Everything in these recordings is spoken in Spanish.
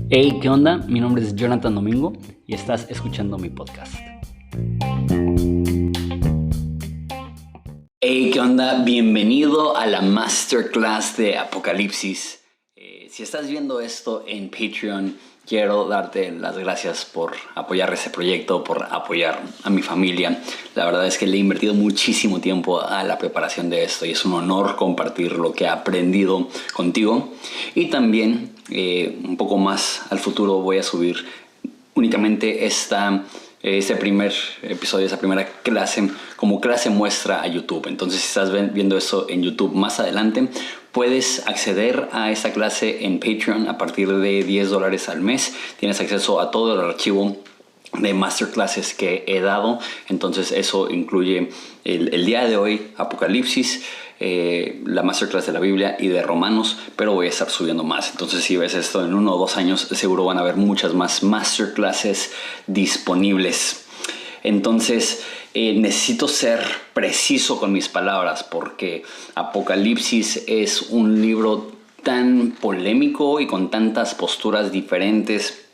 Hey, ¿qué onda? Mi nombre es Jonathan Domingo y estás escuchando mi podcast. Hey, ¿qué onda? Bienvenido a la Masterclass de Apocalipsis. Si estás viendo esto en Patreon, quiero darte las gracias por apoyar ese proyecto, por apoyar a mi familia. La verdad es que le he invertido muchísimo tiempo a la preparación de esto y es un honor compartir lo que he aprendido contigo. Y también un poco más al futuro voy a subir únicamente este primer episodio, esa primera clase, como clase muestra a YouTube. Entonces, si estás viendo eso en YouTube más adelante, puedes acceder a esta clase en Patreon a partir de $10 al mes. Tienes acceso a todo el archivo de masterclasses que he dado. Entonces, eso incluye el día de hoy, Apocalipsis, la masterclass de la Biblia y de Romanos, pero voy a estar subiendo más. Entonces, si ves esto en 1 o 2 años, seguro van a haber muchas más masterclasses disponibles. Entonces, necesito ser preciso con mis palabras porque Apocalipsis es un libro tan polémico y con tantas posturas diferentes.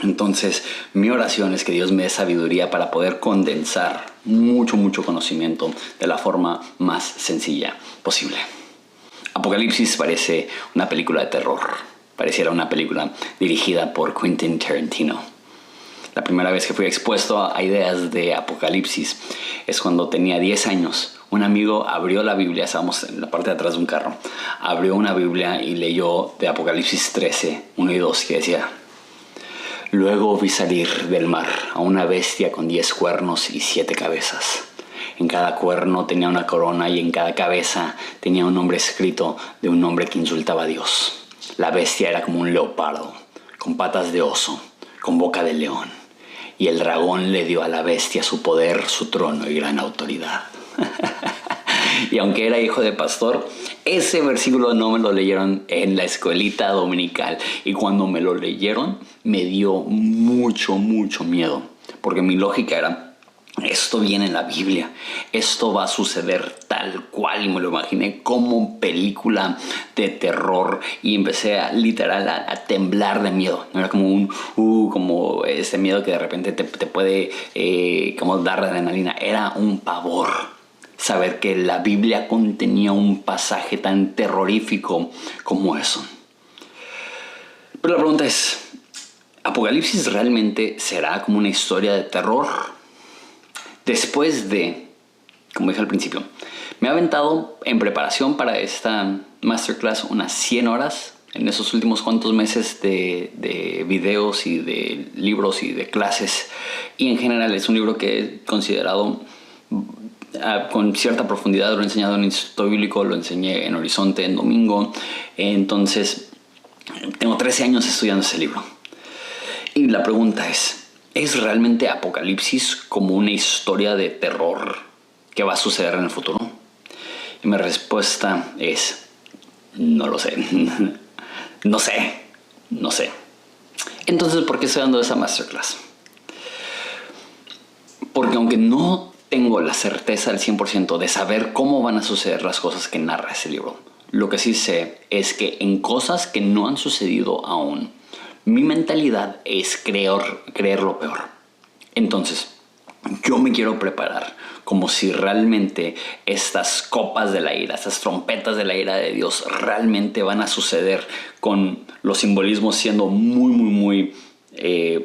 Entonces, mi oración es que Dios me dé sabiduría para poder condensar mucho conocimiento de la forma más sencilla posible. Apocalipsis parece una película de terror. Pareciera una película dirigida por Quentin Tarantino. La primera vez que fui expuesto a ideas de Apocalipsis es cuando tenía 10 años. Un amigo abrió la Biblia, estábamos en la parte de atrás de un carro, abrió una Biblia y leyó de Apocalipsis 13, 1 y 2, que decía: Luego vi salir del mar a una bestia con 10 cuernos y 7 cabezas. En cada cuerno tenía una corona y en cada cabeza tenía un nombre escrito de un nombre que insultaba a Dios. La bestia era como un leopardo, con patas de oso, con boca de león. Y el dragón le dio a la bestia su poder, su trono y gran autoridad. Y aunque era hijo de pastor, ese versículo no me lo leyeron en la escuelita dominical. Y cuando me lo leyeron, me dio mucho miedo. Porque mi lógica era: esto viene en la Biblia, esto va a suceder tal cual. Y me lo imaginé como película de terror y empecé literal a temblar de miedo. No era como como ese miedo que de repente te puede como dar adrenalina. Era un pavor saber que la Biblia contenía un pasaje tan terrorífico como eso. Pero la pregunta es: ¿Apocalipsis realmente será como una historia de terror? Después de, como dije al principio, me he aventado en preparación para esta masterclass unas 100 horas en esos últimos cuantos meses de videos y de libros y de clases. Y en general es un libro que he considerado con cierta profundidad. Lo he enseñado en el Instituto Bíblico, lo enseñé en Horizonte en domingo. Entonces, tengo 13 años estudiando ese libro. Y la pregunta ¿es realmente Apocalipsis como una historia de terror que va a suceder en el futuro? Y mi respuesta es: no lo sé. No sé. Entonces, ¿por qué estoy dando esa masterclass? Porque aunque no tengo la certeza al 100% de saber cómo van a suceder las cosas que narra ese libro, lo que sí sé es que en cosas que no han sucedido aún, mi mentalidad es creer lo peor. Entonces, yo me quiero preparar como si realmente estas copas de la ira, estas trompetas de la ira de Dios realmente van a suceder, con los simbolismos siendo muy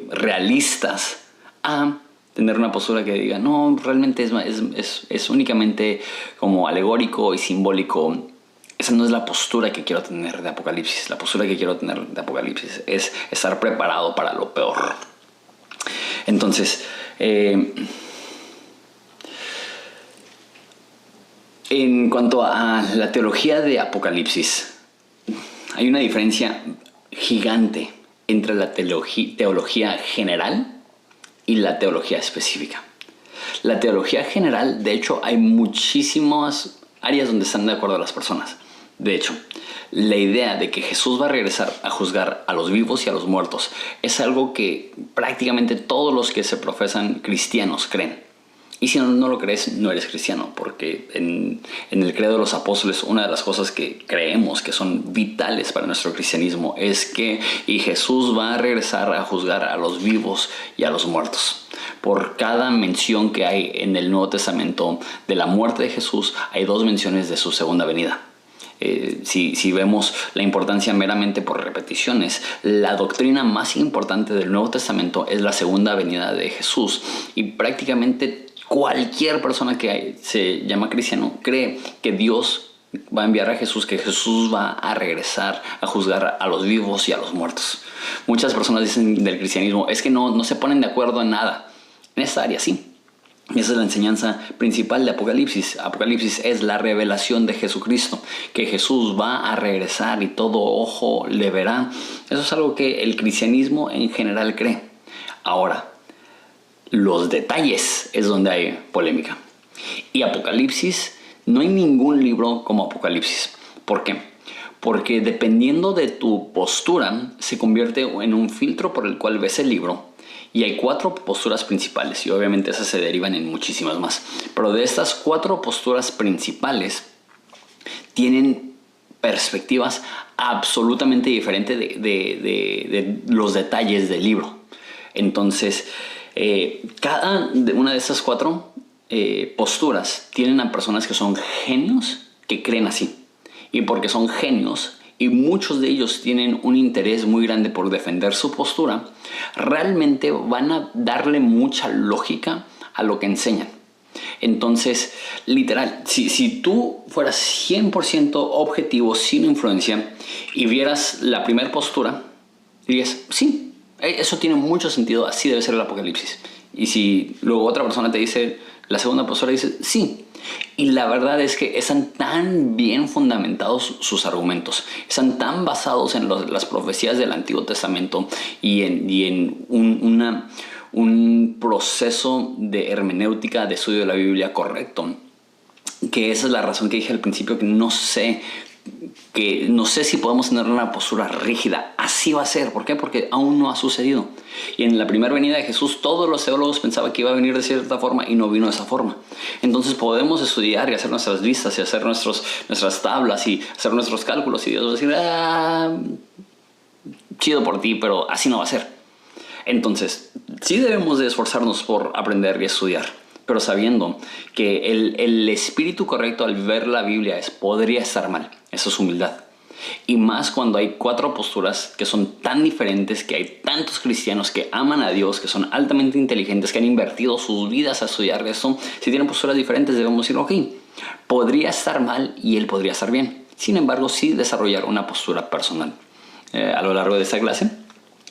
realistas, a tener una postura que diga: no, realmente es únicamente como alegórico y simbólico. Esa no es la postura que quiero tener de Apocalipsis. La postura que quiero tener de Apocalipsis es estar preparado para lo peor. Entonces, en cuanto a la teología de Apocalipsis, hay una diferencia gigante entre la teología general y la teología específica. La teología general, de hecho, hay muchísimas áreas donde están de acuerdo las personas. De hecho, la idea de que Jesús va a regresar a juzgar a los vivos y a los muertos es algo que prácticamente todos los que se profesan cristianos creen. Y si no lo crees, no eres cristiano, porque en el credo de los apóstoles, una de las cosas que creemos que son vitales para nuestro cristianismo es que Jesús va a regresar a juzgar a los vivos y a los muertos. Por cada mención que hay en el Nuevo Testamento de la muerte de Jesús, hay 2 menciones de su segunda venida. Si vemos la importancia meramente por repeticiones, la doctrina más importante del Nuevo Testamento es la segunda venida de Jesús, y prácticamente cualquier persona que se llama cristiano cree que Dios va a enviar a Jesús, que Jesús va a regresar a juzgar a los vivos y a los muertos. Muchas personas dicen del cristianismo, es que no se ponen de acuerdo en nada. En esta área sí. Esa es la enseñanza principal de Apocalipsis. Apocalipsis es la revelación de Jesucristo, que Jesús va a regresar y todo ojo le verá. Eso es algo que el cristianismo en general cree. Ahora, los detalles es donde hay polémica. Y Apocalipsis, no hay ningún libro como Apocalipsis. ¿Por qué? Porque dependiendo de tu postura, se convierte en un filtro por el cual ves el libro. Y hay 4 posturas principales, y obviamente esas se derivan en muchísimas más. Pero de estas 4 posturas principales tienen perspectivas absolutamente diferentes de los detalles del libro. Entonces, cada una de estas 4 posturas tienen a personas que son genios que creen así. Y porque son genios, y muchos de ellos tienen un interés muy grande por defender su postura, realmente van a darle mucha lógica a lo que enseñan. Entonces, literal, si tú fueras 100% objetivo, sin influencia, y vieras la primera postura, dirías, sí, eso tiene mucho sentido, así debe ser el Apocalipsis. Y si luego otra persona te dice la segunda postura, dices, sí. Y la verdad es que están tan bien fundamentados sus argumentos, están tan basados en las profecías del Antiguo Testamento y en un proceso de hermenéutica, de estudio de la Biblia correcto, que esa es la razón que dije al principio, que no sé si podemos tener una postura rígida. Así va a ser. ¿Por qué? Porque aún no ha sucedido. Y en la primera venida de Jesús, todos los teólogos pensaban que iba a venir de cierta forma y no vino de esa forma. Entonces podemos estudiar y hacer nuestras listas y hacer nuestras tablas y hacer nuestros cálculos, y Dios va a decir, chido por ti, pero así no va a ser. Entonces, sí debemos de esforzarnos por aprender y estudiar, pero sabiendo que el espíritu correcto al ver la Biblia podría estar mal. Eso es humildad. Y más cuando hay 4 posturas que son tan diferentes, que hay tantos cristianos que aman a Dios, que son altamente inteligentes, que han invertido sus vidas a estudiar esto. Si tienen posturas diferentes, debemos decir, ok, podría estar mal y él podría estar bien. Sin embargo, sí desarrollar una postura personal. A lo largo de esta clase,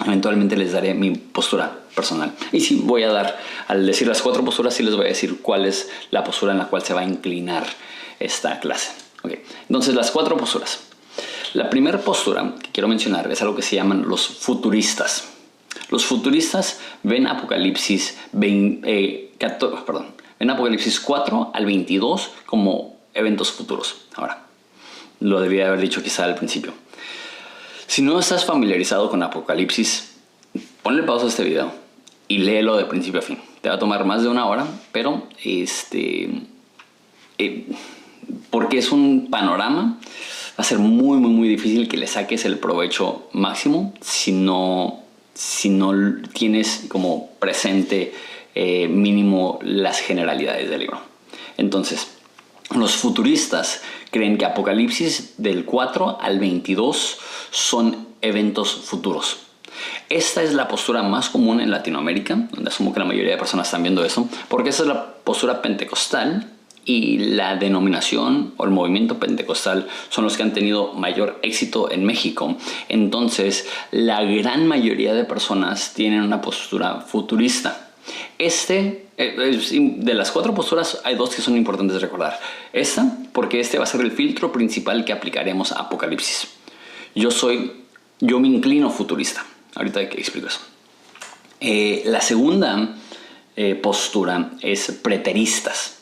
eventualmente les daré mi postura personal. Y sí, voy a dar, al decir las 4 posturas, sí les voy a decir cuál es la postura en la cual se va a inclinar esta clase. Okay. Entonces, las 4 posturas. La primera postura que quiero mencionar es algo que se llaman los futuristas. Los futuristas ven Apocalipsis 4 al 22 como eventos futuros. Ahora, lo debía haber dicho quizá al principio. Si no estás familiarizado con Apocalipsis, ponle pausa a este video y léelo de principio a fin. Te va a tomar más de 1 hora, pero porque es un panorama, va a ser muy, muy, muy difícil que le saques el provecho máximo si no tienes como presente mínimo las generalidades del libro. Entonces, los futuristas creen que Apocalipsis del 4 al 22 son eventos futuros. Esta es la postura más común en Latinoamérica, donde asumo que la mayoría de personas están viendo eso, porque esa es la postura pentecostal. Y la denominación o el movimiento pentecostal son los que han tenido mayor éxito en México. Entonces, la gran mayoría de personas tienen una postura futurista. De las 4 posturas, hay 2 que son importantes de recordar. Esta, porque va a ser el filtro principal que aplicaremos a Apocalipsis. Yo me inclino futurista. Ahorita que explico eso. La segunda postura es preteristas.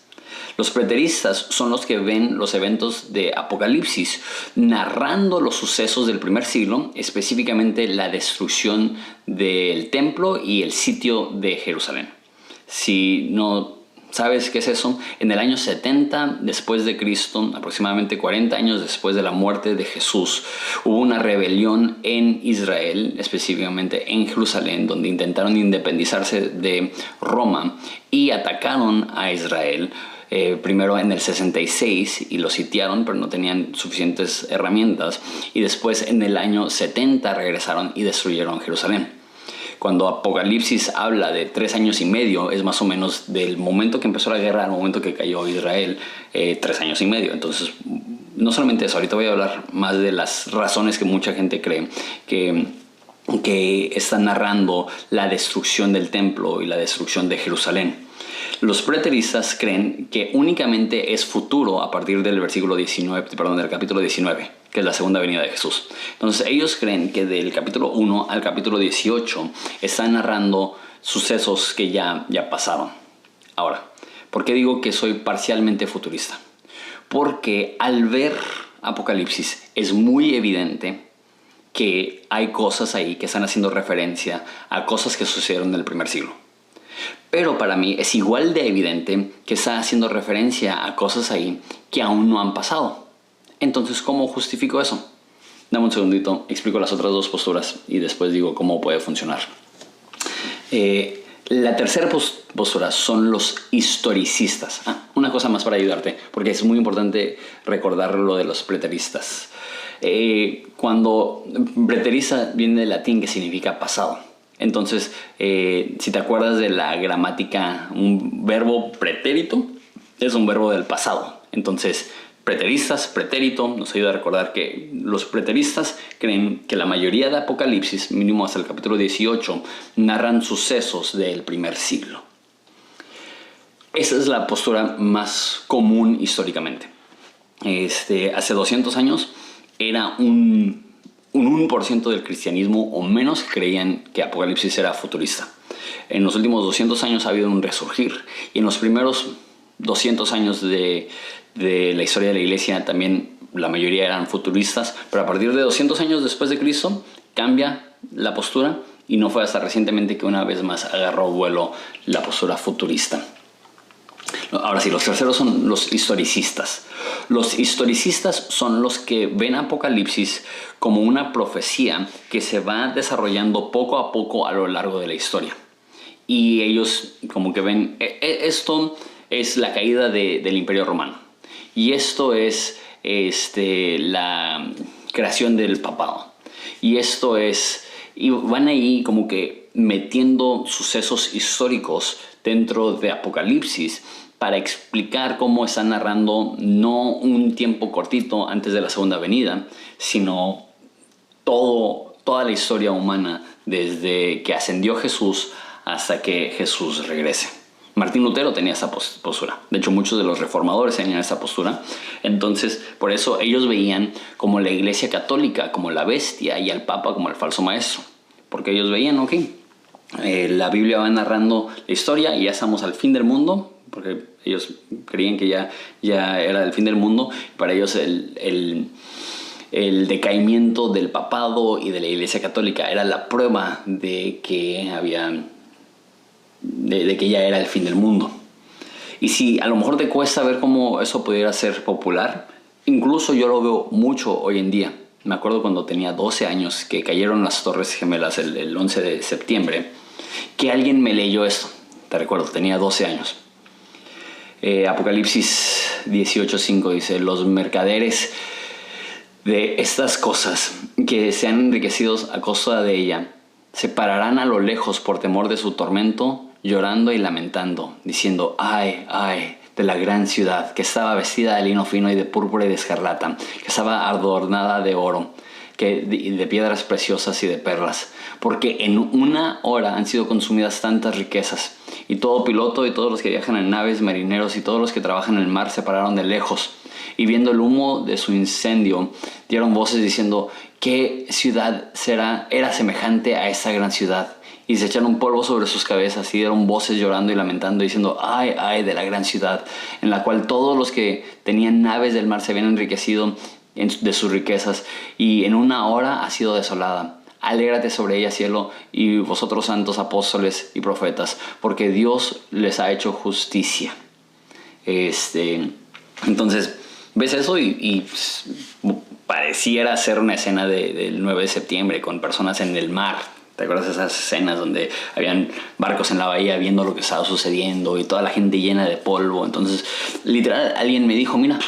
Los preteristas son los que ven los eventos de Apocalipsis narrando los sucesos del primer siglo, específicamente la destrucción del templo y el sitio de Jerusalén. Si no ¿Sabes qué es eso? En el año 70 después de Cristo, aproximadamente 40 años después de la muerte de Jesús, hubo una rebelión en Israel, específicamente en Jerusalén, donde intentaron independizarse de Roma y atacaron a Israel. Primero en el 66 y lo sitiaron, pero no tenían suficientes herramientas. Y después en el año 70 regresaron y destruyeron Jerusalén. Cuando Apocalipsis habla de 3 años y medio, es más o menos del momento que empezó la guerra al momento que cayó Israel, 3 años y medio. Entonces, no solamente eso, ahorita voy a hablar más de las razones que mucha gente cree que está narrando la destrucción del templo y la destrucción de Jerusalén. Los preteristas creen que únicamente es futuro a partir del del capítulo 19, que es la segunda venida de Jesús. Entonces ellos creen que del capítulo 1 al capítulo 18 están narrando sucesos que ya pasaron. Ahora, ¿por qué digo que soy parcialmente futurista? Porque al ver Apocalipsis es muy evidente que hay cosas ahí que están haciendo referencia a cosas que sucedieron en el primer siglo. Pero para mí es igual de evidente que está haciendo referencia a cosas ahí que aún no han pasado. Entonces, ¿cómo justifico eso? Dame un segundito, explico las otras dos posturas y después digo cómo puede funcionar. La tercera postura son los historicistas. Una cosa más para ayudarte, porque es muy importante recordar lo de los preteristas. Cuando preterista viene del latín que significa pasado. Entonces, si te acuerdas de la gramática, un verbo pretérito es un verbo del pasado. Entonces, preteristas, pretérito, nos ayuda a recordar que los preteristas creen que la mayoría de Apocalipsis, mínimo hasta el capítulo 18, narran sucesos del primer siglo. Esa es la postura más común históricamente. Hace 200 años era un 1% del cristianismo o menos creían que Apocalipsis era futurista. En los últimos 200 años ha habido un resurgir y en los primeros 200 años de la historia de la iglesia también la mayoría eran futuristas, pero a partir de 200 años después de Cristo cambia la postura y no fue hasta recientemente que una vez más agarró vuelo la postura futurista. Ahora sí, los terceros son los historicistas. Los historicistas son los que ven Apocalipsis como una profecía que se va desarrollando poco a poco a lo largo de la historia. Y ellos como que ven, esto es la caída del Imperio Romano. Y esto es la creación del papado. Y esto es, y van ahí como que metiendo sucesos históricos dentro de Apocalipsis para explicar cómo están narrando no un tiempo cortito antes de la segunda venida, sino toda la historia humana desde que ascendió Jesús hasta que Jesús regrese. Martín Lutero tenía esa postura. De hecho, muchos de los reformadores tenían esa postura. Entonces, por eso ellos veían como la Iglesia Católica como la bestia y al Papa como el falso maestro. Porque ellos veían, ok, la Biblia va narrando la historia y ya estamos al fin del mundo, porque ellos creían que ya era el fin del mundo. Para ellos el decaimiento del papado y de la Iglesia Católica era la prueba de que ya era el fin del mundo. Y si a lo mejor te cuesta ver cómo eso pudiera ser popular, incluso yo lo veo mucho hoy en día. Me acuerdo cuando tenía 12 años que cayeron las Torres Gemelas el 11 de septiembre, que alguien me leyó esto. Te recuerdo, tenía 12 años. Apocalipsis 18:5 dice: los mercaderes de estas cosas que se han enriquecido a costa de ella se pararán a lo lejos por temor de su tormento, llorando y lamentando, diciendo: ay, ay de la gran ciudad, que estaba vestida de lino fino y de púrpura y de escarlata, que estaba adornada de oro, de piedras preciosas y de perlas, porque en una hora han sido consumidas tantas riquezas. Y todo piloto y todos los que viajan en naves, marineros y todos los que trabajan en el mar se pararon de lejos, y viendo el humo de su incendio dieron voces diciendo: ¿qué ciudad era semejante a esta gran ciudad? Y se echaron polvo sobre sus cabezas y dieron voces llorando y lamentando, diciendo: ay, ay de la gran ciudad, en la cual todos los que tenían naves del mar se habían enriquecido de sus riquezas, y en una hora ha sido desolada. Alégrate sobre ella, cielo, y vosotros santos apóstoles y profetas, porque Dios les ha hecho justicia. Entonces, ves eso y pues, pareciera ser una escena del 9 de septiembre con personas en el mar. ¿Te acuerdas de esas escenas donde habían barcos en la bahía viendo lo que estaba sucediendo y toda la gente llena de polvo? Entonces, literal, alguien me dijo, mira,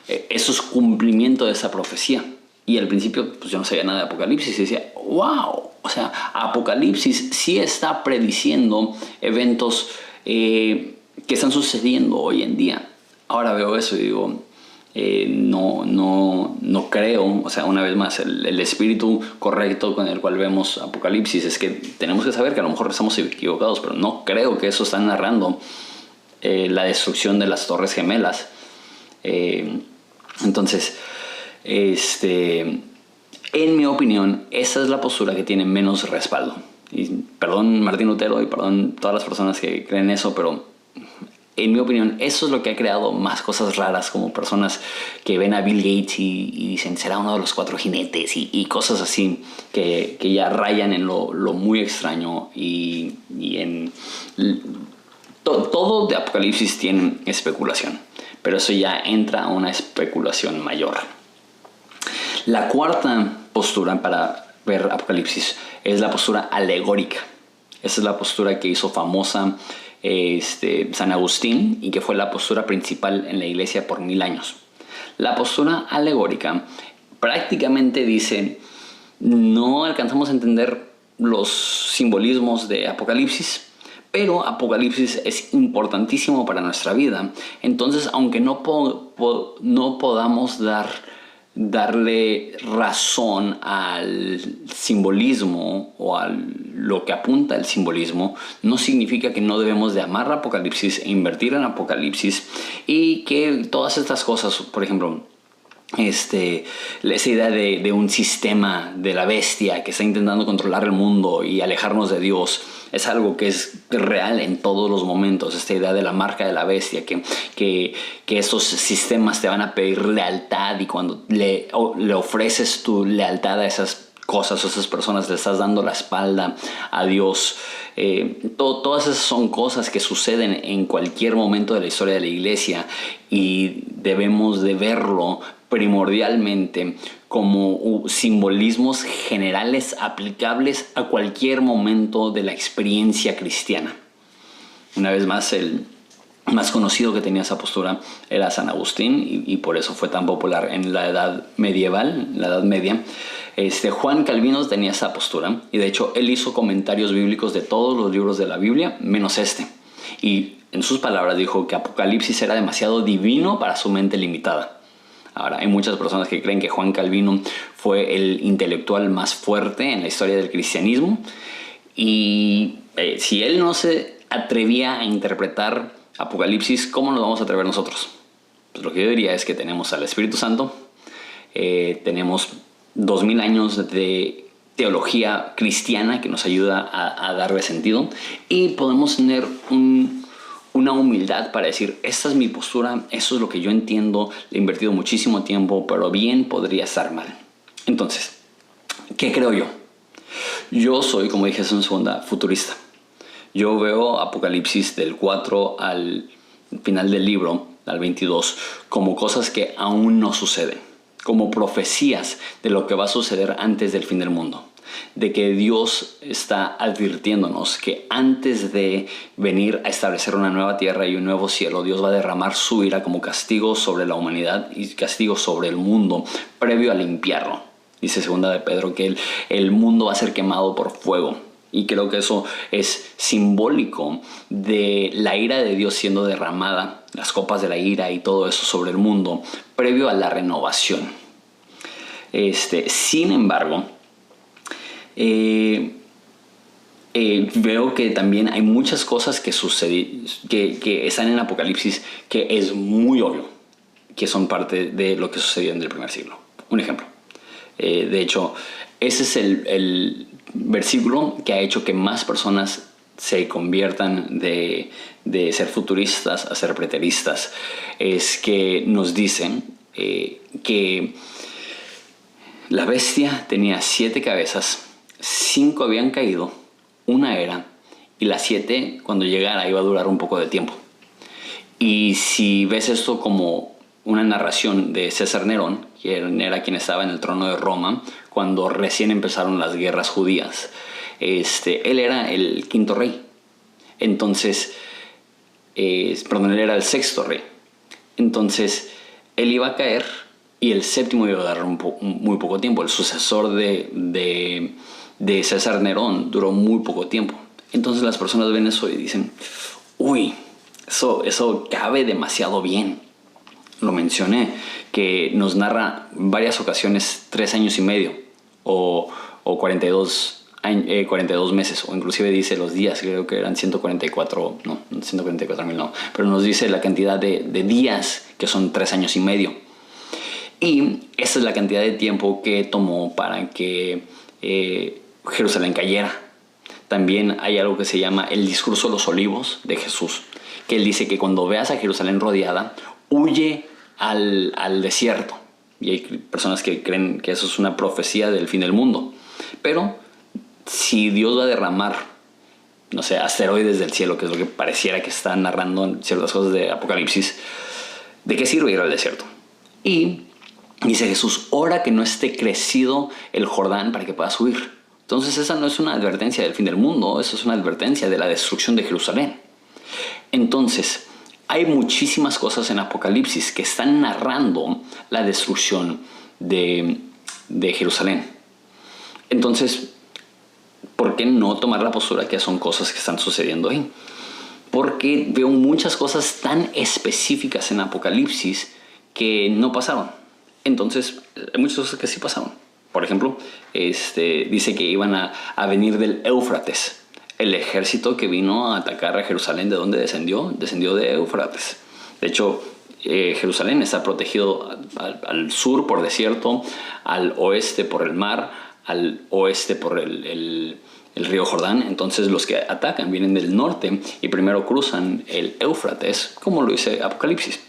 eso es cumplimiento de esa profecía. Y al principio, pues yo no sabía nada de Apocalipsis y decía, wow, o sea, Apocalipsis sí está prediciendo eventos que están sucediendo hoy en día. Ahora veo eso y digo, no creo, o sea, una vez más, el espíritu correcto con el cual vemos Apocalipsis es que tenemos que saber que a lo mejor estamos equivocados, pero no creo que eso está narrando la destrucción de las Torres Gemelas. Entonces, en mi opinión, esa es la postura que tiene menos respaldo. Y perdón Martín Lutero y perdón todas las personas que creen eso, pero en mi opinión, eso es lo que ha creado más cosas raras, como personas que ven a Bill Gates y dicen, será uno de los 4 jinetes y cosas así que ya rayan en lo muy extraño y en... Todo de Apocalipsis tiene especulación, pero eso ya entra a una especulación mayor. La cuarta postura para ver Apocalipsis es la postura alegórica. Esa es la postura que hizo famosa San Agustín y que fue la postura principal en la iglesia por 1000 años. La postura alegórica prácticamente dice, no alcanzamos a entender los simbolismos de Apocalipsis, pero Apocalipsis es importantísimo para nuestra vida. Entonces, aunque no podamos darle razón al simbolismo o a lo que apunta el simbolismo, no significa que no debemos de amar Apocalipsis e invertir en Apocalipsis, y que todas estas cosas, por ejemplo, esa idea de un sistema de la bestia que está intentando controlar el mundo y alejarnos de Dios, es algo que es real en todos los momentos. Esta idea de la marca de la bestia, que estos sistemas te van a pedir lealtad, y cuando le ofreces tu lealtad a esas cosas o esas personas, le estás dando la espalda a Dios. Todas esas son cosas que suceden en cualquier momento de la historia de la iglesia, y debemos de verlo primordialmente como simbolismos generales aplicables a cualquier momento de la experiencia cristiana. Una vez más, el más conocido que tenía esa postura era San Agustín, y por eso fue tan popular en la edad medieval, la edad media. Juan Calvino tenía esa postura, y de hecho él hizo comentarios bíblicos de todos los libros de la Biblia menos y en sus palabras dijo que Apocalipsis era demasiado divino para su mente limitada. Ahora, hay muchas personas que creen que Juan Calvino fue el intelectual más fuerte en la historia del cristianismo, y si él no se atrevía a interpretar Apocalipsis, ¿cómo nos vamos a atrever nosotros? Pues lo que yo diría es que tenemos al Espíritu Santo, tenemos 2000 años de teología cristiana que nos ayuda a darle sentido, y podemos tener una humildad para decir, esta es mi postura, eso es lo que yo entiendo, le he invertido muchísimo tiempo, pero bien podría estar mal. Entonces, ¿qué creo yo? Yo soy, como dije en segunda, futurista. Yo veo Apocalipsis del 4 al final del libro, al 22, como cosas que aún no suceden, como profecías de lo que va a suceder antes del fin del mundo, de que Dios está advirtiéndonos que antes de venir a establecer una nueva tierra y un nuevo cielo, Dios va a derramar su ira como castigo sobre la humanidad y castigo sobre el mundo previo a limpiarlo. Dice segunda de Pedro que el mundo va a ser quemado por fuego, y creo que eso es simbólico de la ira de Dios siendo derramada, las copas de la ira y todo eso sobre el mundo previo a la renovación. Sin embargo, veo que también hay muchas cosas que están en Apocalipsis que es muy obvio que son parte de lo que sucedió en el primer siglo. Un ejemplo. De hecho, ese es el versículo que ha hecho que más personas se conviertan de ser futuristas a ser preteristas. Es que nos dicen que la bestia tenía 7 cabezas, 5 habían caído, 1 era, y las 7 cuando llegara iba a durar un poco de tiempo. Y si ves esto como una narración de César Nerón, quien era quien estaba en el trono de Roma cuando recién empezaron las guerras judías, él era el quinto rey. Entonces, perdón, él era el sexto rey. Entonces, él iba a caer y el séptimo iba a dar muy poco tiempo. El sucesor de César Nerón duró muy poco tiempo. Entonces las personas ven eso y dicen, uy, eso cabe demasiado bien. Lo mencioné, que nos narra varias ocasiones 3 años y medio o 42 meses, o inclusive dice los días, creo que eran 144, no, 144,000 no, pero nos dice la cantidad de días que son 3 años y medio. Y esa es la cantidad de tiempo que tomó para que Jerusalén cayera. También hay algo que se llama el discurso de los olivos de Jesús, que él dice que cuando veas a Jerusalén rodeada, huye al desierto. Y hay personas que creen que eso es una profecía del fin del mundo. Pero si Dios va a derramar, no sé, asteroides del cielo, que es lo que pareciera que está narrando en ciertas cosas de Apocalipsis, ¿de qué sirve ir al desierto? Y dice Jesús, ora que no esté crecido el Jordán para que puedas subir. Entonces esa no es una advertencia del fin del mundo, eso es una advertencia de la destrucción de Jerusalén. Entonces, hay muchísimas cosas en Apocalipsis que están narrando la destrucción de Jerusalén. Entonces, ¿por qué no tomar la postura que son cosas que están sucediendo ahí? Porque veo muchas cosas tan específicas en Apocalipsis que no pasaron. Entonces, hay muchas cosas que sí pasaron. Por ejemplo, dice que iban a venir del Éufrates. El ejército que vino a atacar a Jerusalén, ¿de dónde descendió? Descendió de Éufrates. De hecho, Jerusalén está protegido al sur por desierto, al oeste por el mar, al oeste por el río Jordán. Entonces los que atacan vienen del norte y primero cruzan el Éufrates, como lo dice Apocalipsis.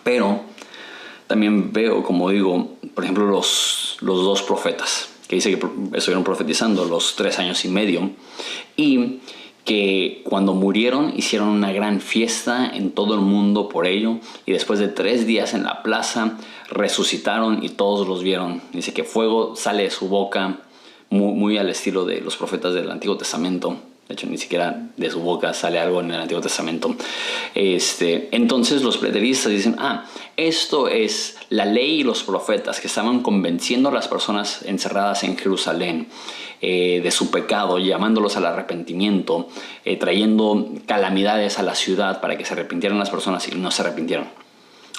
Pero también veo, como digo, por ejemplo, los 2 profetas, que dice que estuvieron profetizando los 3 años y medio, y que cuando murieron hicieron una gran fiesta en todo el mundo por ello, y después de 3 días en la plaza resucitaron y todos los vieron. Dice que fuego sale de su boca, muy al estilo de los profetas del Antiguo Testamento. De hecho, ni siquiera de su boca sale algo en el Antiguo Testamento. Entonces los preteristas dicen, esto es la ley y los profetas que estaban convenciendo a las personas encerradas en Jerusalén de su pecado, llamándolos al arrepentimiento, trayendo calamidades a la ciudad para que se arrepintieran las personas y no se arrepintieron.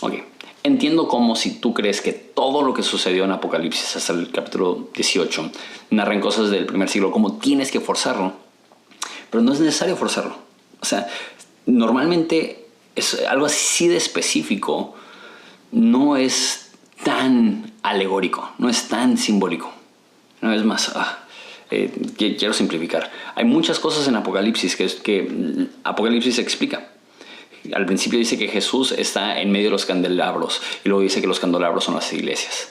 Ok, entiendo cómo si tú crees que todo lo que sucedió en Apocalipsis hasta el capítulo 18 narran cosas del primer siglo, como tienes que forzarlo. Pero no es necesario forzarlo. O sea, normalmente es algo así de específico, no es tan alegórico, no es tan simbólico. Una vez más, quiero simplificar. Hay muchas cosas en Apocalipsis que Apocalipsis explica. Al principio dice que Jesús está en medio de los candelabros y luego dice que los candelabros son las iglesias.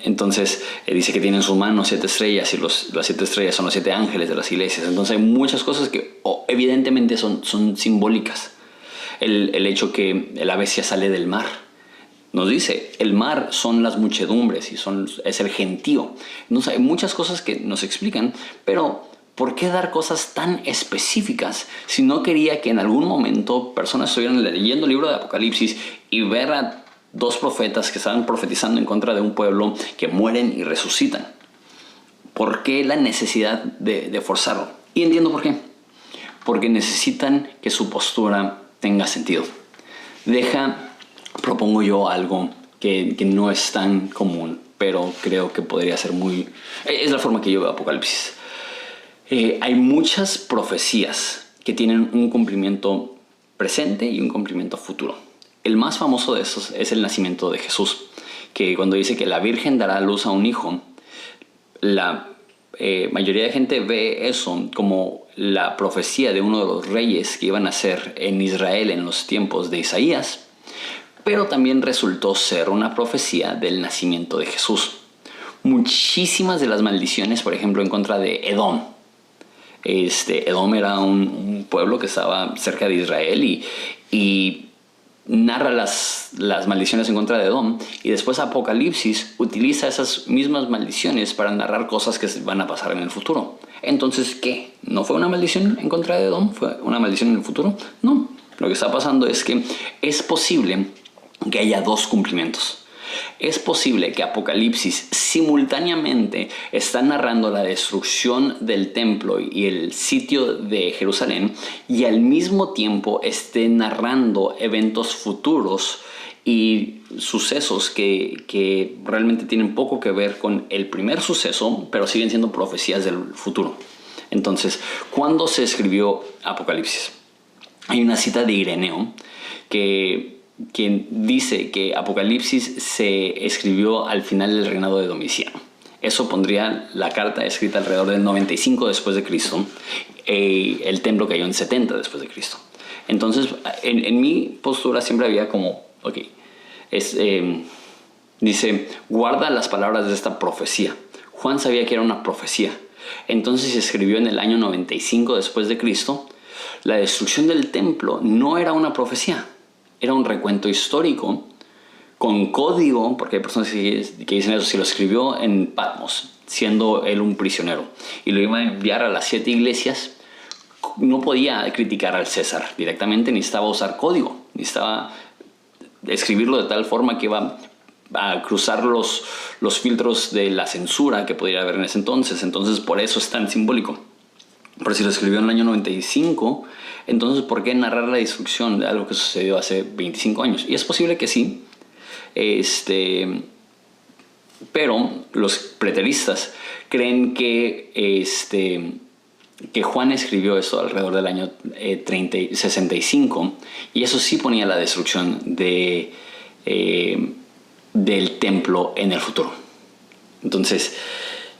Entonces dice que tiene en sus manos 7 estrellas y las 7 estrellas son los 7 ángeles de las iglesias. Entonces hay muchas cosas que evidentemente son simbólicas. El hecho que la bestia sale del mar. Nos dice, el mar son las muchedumbres y es el gentío. Entonces hay muchas cosas que nos explican, pero ¿por qué dar cosas tan específicas si no quería que en algún momento personas estuvieran leyendo el libro de Apocalipsis y ver a 2 profetas que estaban profetizando en contra de un pueblo que mueren y resucitan? ¿Por qué la necesidad de forzarlo? Y entiendo por qué. Porque necesitan que su postura tenga sentido. Propongo yo algo que no es tan común, pero creo que podría ser es la forma que yo veo Apocalipsis. Hay muchas profecías que tienen un cumplimiento presente y un cumplimiento futuro. El más famoso de esos es el nacimiento de Jesús, que cuando dice que la Virgen dará a luz a un hijo, la mayoría de gente ve eso como la profecía de uno de los reyes que iban a ser en Israel en los tiempos de Isaías, pero también resultó ser una profecía del nacimiento de Jesús. Muchísimas de las maldiciones, por ejemplo, en contra de Edom, Edom era un pueblo que estaba cerca de Israel y narra las maldiciones en contra de Edom, y después Apocalipsis utiliza esas mismas maldiciones para narrar cosas que van a pasar en el futuro. Entonces, ¿qué? ¿No fue una maldición en contra de Edom? ¿Fue una maldición en el futuro? No. Lo que está pasando es que es posible que haya dos cumplimientos. Es posible que Apocalipsis simultáneamente está narrando la destrucción del templo y el sitio de Jerusalén, y al mismo tiempo esté narrando eventos futuros y sucesos que realmente tienen poco que ver con el primer suceso, pero siguen siendo profecías del futuro. Entonces, ¿cuándo se escribió Apocalipsis? Hay una cita de Ireneo quien dice que Apocalipsis se escribió al final del reinado de Domiciano. Eso pondría la carta escrita alrededor del 95 después de Cristo. El templo cayó en 70 después de Cristo. Entonces, en mi postura siempre había como, dice, guarda las palabras de esta profecía. Juan sabía que era una profecía. Entonces se escribió en el año 95 después de Cristo. La destrucción del templo no era una profecía. Era un recuento histórico con código, porque hay personas que dicen eso, si lo escribió en Patmos, siendo él un prisionero, y lo iba a enviar a las 7 iglesias, no podía criticar al César directamente, necesitaba usar código, necesitaba escribirlo de tal forma que iba a cruzar los filtros de la censura que pudiera haber en ese entonces. Entonces, por eso es tan simbólico. Pero si lo escribió en el año 95, entonces ¿por qué narrar la destrucción de algo que sucedió hace 25 años? Y es posible que sí, pero los preteristas creen que Juan escribió esto alrededor del año 65, y eso sí ponía la destrucción del templo en el futuro. Entonces,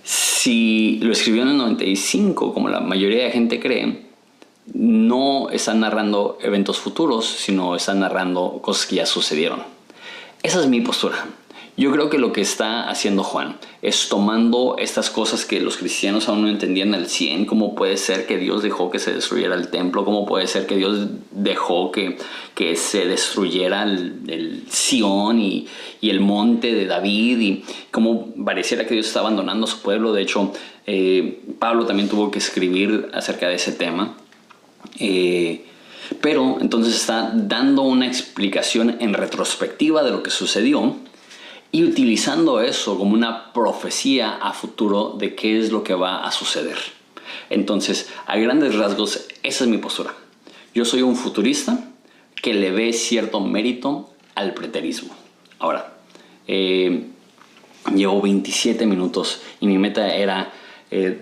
si lo escribió en el 95, como la mayoría de gente cree, no está narrando eventos futuros, sino está narrando cosas que ya sucedieron. Esa es mi postura. Yo creo que lo que está haciendo Juan es tomando estas cosas que los cristianos aún no entendían al 100. ¿Cómo puede ser que Dios dejó que se destruyera el templo? ¿Cómo puede ser que Dios dejó que se destruyera el Sión y el monte de David? Y cómo pareciera que Dios está abandonando a su pueblo. De hecho, Pablo también tuvo que escribir acerca de ese tema. Pero entonces está dando una explicación en retrospectiva de lo que sucedió, y utilizando eso como una profecía a futuro de qué es lo que va a suceder. Entonces, a grandes rasgos, esa es mi postura. Yo soy un futurista que le ve cierto mérito al preterismo. Ahora, llevo 27 minutos y mi meta era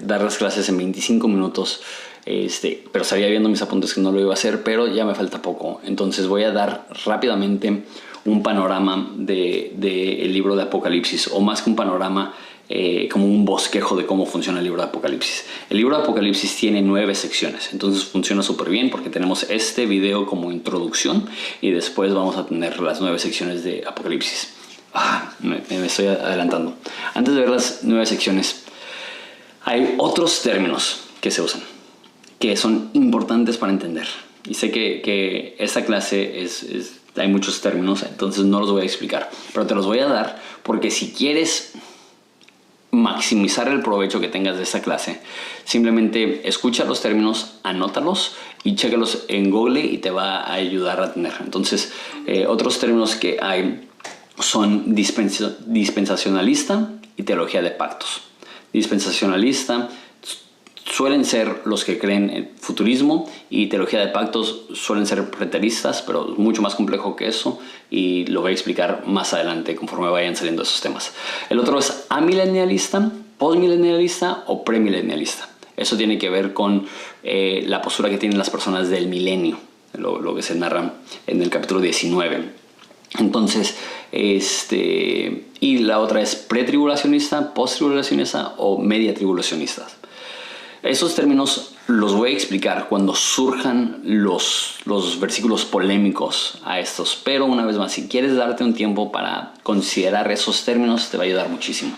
dar las clases en 25 minutos. Pero sabía viendo mis apuntes que no lo iba a hacer, pero ya me falta poco. Entonces voy a dar rápidamente un panorama del libro de Apocalipsis, o más que un panorama, como un bosquejo de cómo funciona el libro de Apocalipsis. El libro de Apocalipsis tiene 9 secciones, entonces funciona súper bien porque tenemos este video como introducción y después vamos a tener las 9 secciones de Apocalipsis. Me estoy adelantando. Antes de ver las 9 secciones, hay otros términos que se usan, que son importantes para entender. Y sé que esta clase hay muchos términos, entonces no los voy a explicar, pero te los voy a dar porque si quieres maximizar el provecho que tengas de esta clase, simplemente escucha los términos, anótalos y chécalos en Google y te va a ayudar a tener. Entonces, otros términos que hay son dispensacionalista y teología de pactos. Dispensacionalista suelen ser los que creen en futurismo, y teología de pactos suelen ser preteristas, pero mucho más complejo que eso, y lo voy a explicar más adelante conforme vayan saliendo esos temas. El otro es amilenialista, postmilenialista o premilenialista. Eso tiene que ver con la postura que tienen las personas del milenio, lo que se narra en el capítulo 19. Entonces, y la otra es pretribulacionista, posttribulacionista o media tribulacionista. Esos términos los voy a explicar cuando surjan los versículos polémicos a estos. Pero una vez más, si quieres darte un tiempo para considerar esos términos, te va a ayudar muchísimo.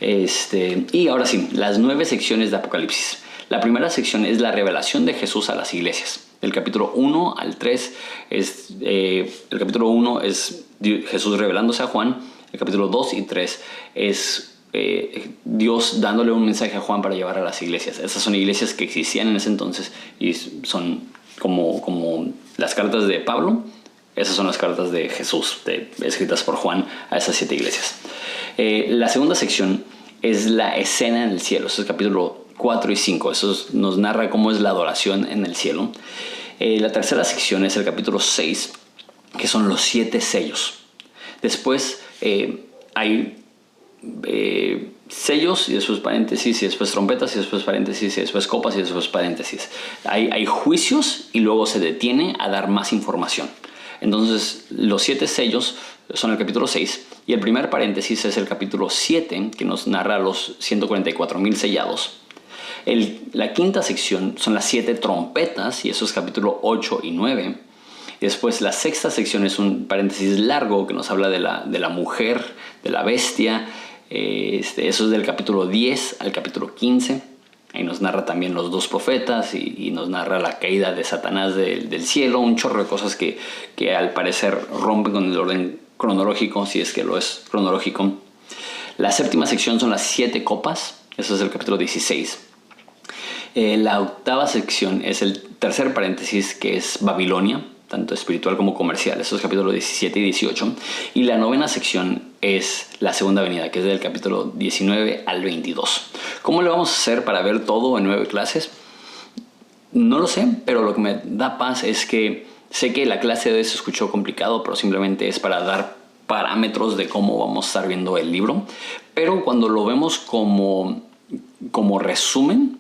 Y ahora sí, las 9 secciones de Apocalipsis. La primera sección es la revelación de Jesús a las iglesias. Del capítulo 1 al 3 el capítulo 1 es Jesús revelándose a Juan. El capítulo 2 y 3 es Dios dándole un mensaje a Juan para llevar a las iglesias. Esas son iglesias que existían en ese entonces y son como las cartas de Pablo. Esas son las cartas de Jesús, escritas por Juan a esas 7 iglesias. La segunda sección es la escena en el cielo. Eso es el capítulo 4 y 5. Eso nos narra cómo es la adoración en el cielo. La tercera sección es el capítulo 6, que son los 7 sellos. Después hay sellos y después paréntesis y después trompetas y después paréntesis y después copas y después paréntesis. Hay juicios y luego se detiene a dar más información. Entonces los 7 sellos son el capítulo 6 y el primer paréntesis es el capítulo 7, que nos narra los 144,000 sellados. La quinta sección son las 7 trompetas y eso es capítulo 8 y 9. Y después la sexta sección es un paréntesis largo que nos habla de la mujer, de la bestia. Eso es del capítulo 10 al capítulo 15. Ahí nos narra también los 2 profetas y nos narra la caída de Satanás del cielo. Un chorro de cosas que al parecer rompen con el orden cronológico, si es que lo es cronológico. La séptima sección son las 7 copas. Eso es el capítulo 16. La octava sección es el tercer paréntesis, que es Babilonia, tanto espiritual como comercial. Eso es capítulo 17 y 18. Y la novena sección es la segunda venida, que es del capítulo 19 al 22. ¿Cómo le vamos a hacer para ver todo en 9 clases? No lo sé, pero lo que me da paz es que sé que la clase de hoy se escuchó complicado, pero simplemente es para dar parámetros de cómo vamos a estar viendo el libro. Pero cuando lo vemos como resumen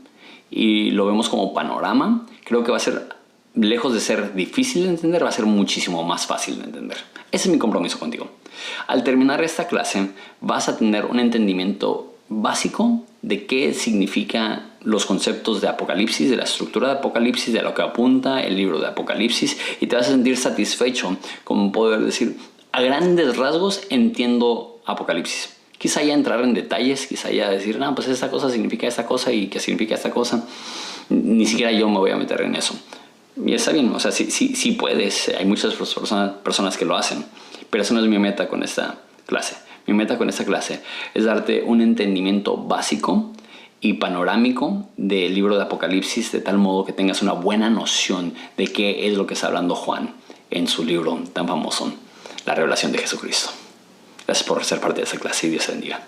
y lo vemos como panorama, creo que va a ser, lejos de ser difícil de entender, va a ser muchísimo más fácil de entender. Ese es mi compromiso contigo. Al terminar esta clase vas a tener un entendimiento básico de qué significan los conceptos de Apocalipsis, de la estructura de Apocalipsis, de lo que apunta el libro de Apocalipsis, y te vas a sentir satisfecho con poder decir, a grandes rasgos entiendo Apocalipsis. Quizá ya entrar en detalles, quizá ya decir, no, pues esta cosa significa esta cosa y qué significa esta cosa. Ni siquiera yo me voy a meter en eso. Y está bien, o sea, sí puedes. Hay muchas personas que lo hacen. Pero eso no es mi meta con esta clase. Mi meta con esta clase es darte un entendimiento básico y panorámico del libro de Apocalipsis, de tal modo que tengas una buena noción de qué es lo que está hablando Juan en su libro tan famoso, La Revelación de Jesucristo. Gracias por ser parte de esta clase y Dios te bendiga.